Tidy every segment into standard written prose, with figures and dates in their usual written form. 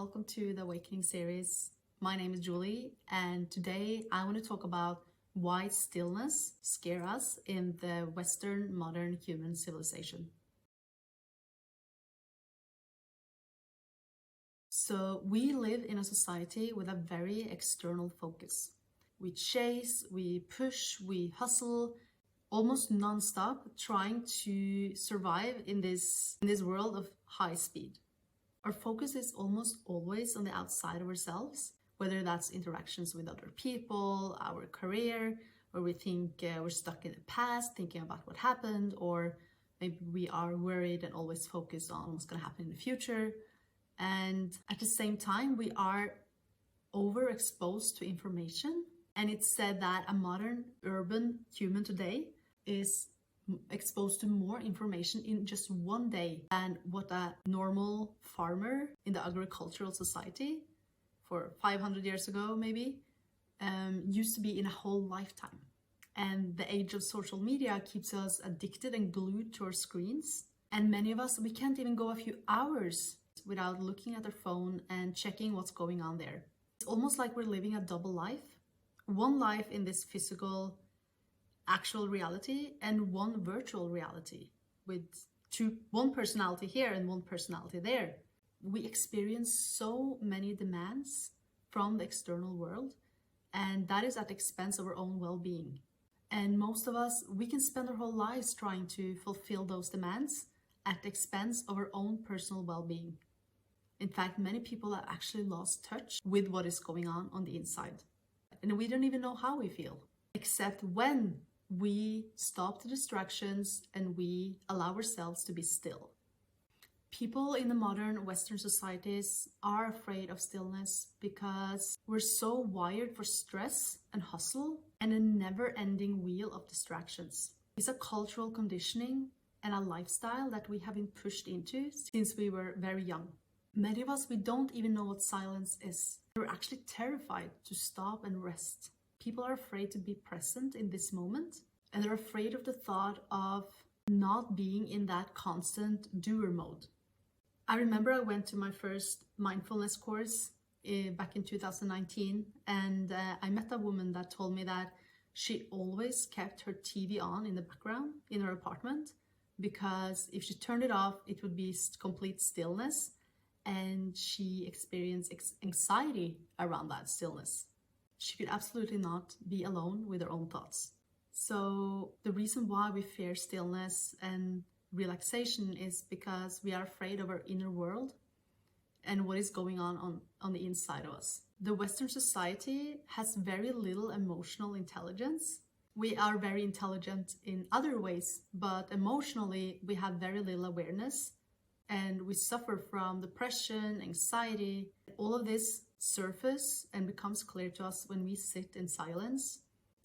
welcome to the Awakening series. My name is Julie, and today I want to talk about why stillness scares us in the Western modern human civilization. So we live in a society with a very external focus. We chase, we push, we hustle, almost non-stop, trying to survive in this world of high speed. Our focus is almost always on the outside of ourselves, whether that's interactions with other people, our career, or we think we're stuck in the past, thinking about what happened, or maybe we are worried and always focused on what's going to happen in the future. And at the same time, we are overexposed to information. And it's said that a modern urban human today is exposed to more information in just one day than what a normal farmer in the agricultural society for 500 years ago maybe used to be in a whole lifetime. And the age of social media keeps us addicted and glued to our screens, and many of us, we can't even go a few hours without looking at our phone and checking what's going on there. It's almost like we're living a double life, one life in this physical actual reality and one virtual reality with one personality here and one personality there. We experience so many demands from the external world, and that is at the expense of our own well-being. And most of us, we can spend our whole lives trying to fulfill those demands at the expense of our own personal well-being. In fact, many people have actually lost touch with what is going on the inside. And we don't even know how we feel, except when we stop the distractions and we allow ourselves to be still. People in the modern Western societies are afraid of stillness because we're so wired for stress and hustle and a never-ending wheel of distractions. It's a cultural conditioning and a lifestyle that we have been pushed into since we were very young. Many of us, we don't even know what silence is. We're actually terrified to stop and rest. People are afraid to be present in this moment, and they're afraid of the thought of not being in that constant doer mode. I remember I went to my first mindfulness course back in 2019, and I met a woman that told me that she always kept her TV on in the background in her apartment, because if she turned it off, it would be complete stillness, and she experienced anxiety around that stillness. She could absolutely not be alone with her own thoughts. So the reason why we fear stillness and relaxation is because we are afraid of our inner world and what is going on the inside of us. The Western society has very little emotional intelligence. We are very intelligent in other ways, but emotionally we have very little awareness, and we suffer from depression, anxiety. All of this surface and becomes clear to us when we sit in silence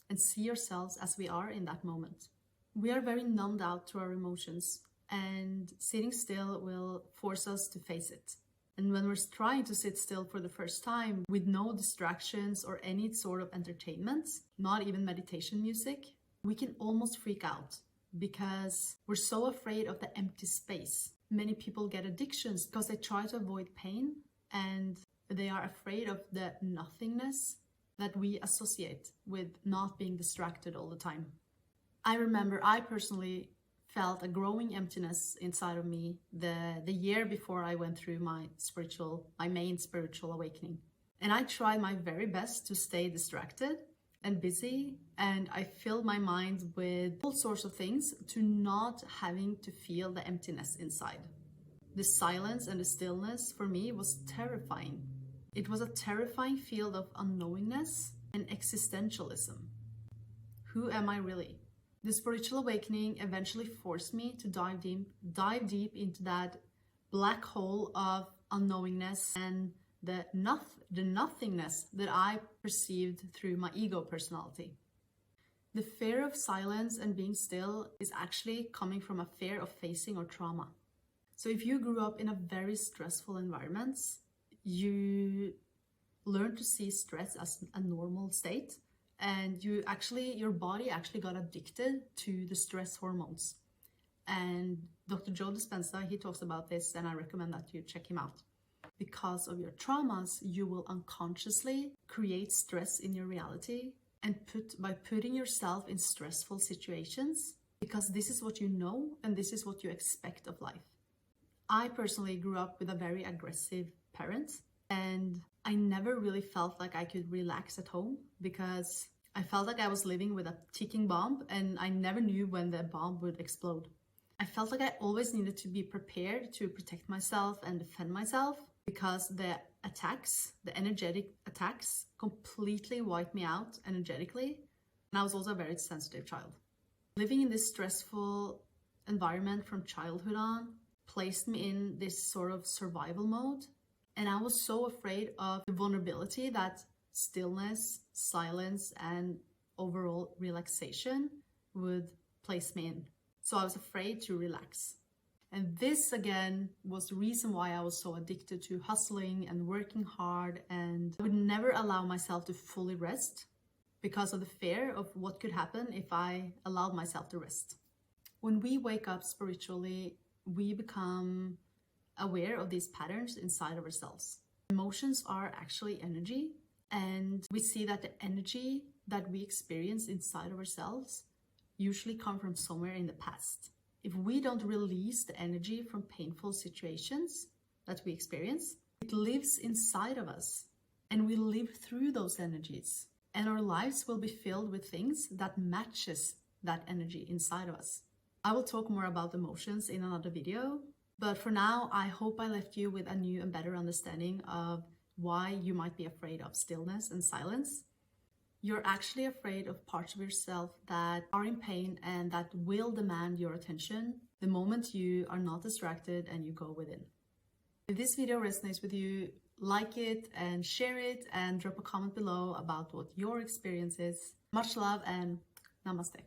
and see ourselves as we are in that moment. We are very numbed out to our emotions, and sitting still will force us to face it. And when we're trying to sit still for the first time with no distractions or any sort of entertainment, not even meditation music, we can almost freak out because we're so afraid of the empty space. Many people get addictions because they try to avoid pain, and they are afraid of the nothingness that we associate with not being distracted all the time. I remember I personally felt a growing emptiness inside of me the year before I went through my main spiritual awakening. And I tried my very best to stay distracted and busy, and I filled my mind with all sorts of things to not having to feel the emptiness inside. The silence and the stillness for me was terrifying. It was a terrifying field of unknowingness and existentialism. Who am I really? The spiritual awakening eventually forced me to dive deep into that black hole of unknowingness and the nothingness that I perceived through my ego personality. The fear of silence and being still is actually coming from a fear of facing our trauma. So if you grew up in a very stressful environment, you learn to see stress as a normal state, and your body actually got addicted to the stress hormones. And Dr. Joe Dispenza, he talks about this, and I recommend that you check him out. because of your traumas, you will unconsciously create stress in your reality and by putting yourself in stressful situations, because this is what you know and this is what you expect of life. I personally grew up with a very aggressive parent, and I never really felt like I could relax at home because I felt like I was living with a ticking bomb and I never knew when the bomb would explode. I felt like I always needed to be prepared to protect myself and defend myself because the attacks, the energetic attacks, completely wiped me out energetically. And I was also a very sensitive child. Living in this stressful environment from childhood on placed me in this sort of survival mode. And I was so afraid of the vulnerability that stillness, silence, and overall relaxation would place me in. So I was afraid to relax. And this again was the reason why I was so addicted to hustling and working hard, and I would never allow myself to fully rest because of the fear of what could happen if I allowed myself to rest. When we wake up spiritually, we become aware of these patterns inside of ourselves. Emotions are actually energy, and we see that the energy that we experience inside of ourselves usually come from somewhere in the past. If we don't release the energy from painful situations that we experience, it lives inside of us and we live through those energies, and our lives will be filled with things that matches that energy inside of us. I will talk more about emotions in another video, but for now, I hope I left you with a new and better understanding of why you might be afraid of stillness and silence. You're actually afraid of parts of yourself that are in pain and that will demand your attention the moment you are not distracted and you go within. If this video resonates with you, like it and share it and drop a comment below about what your experience is. Much love and namaste.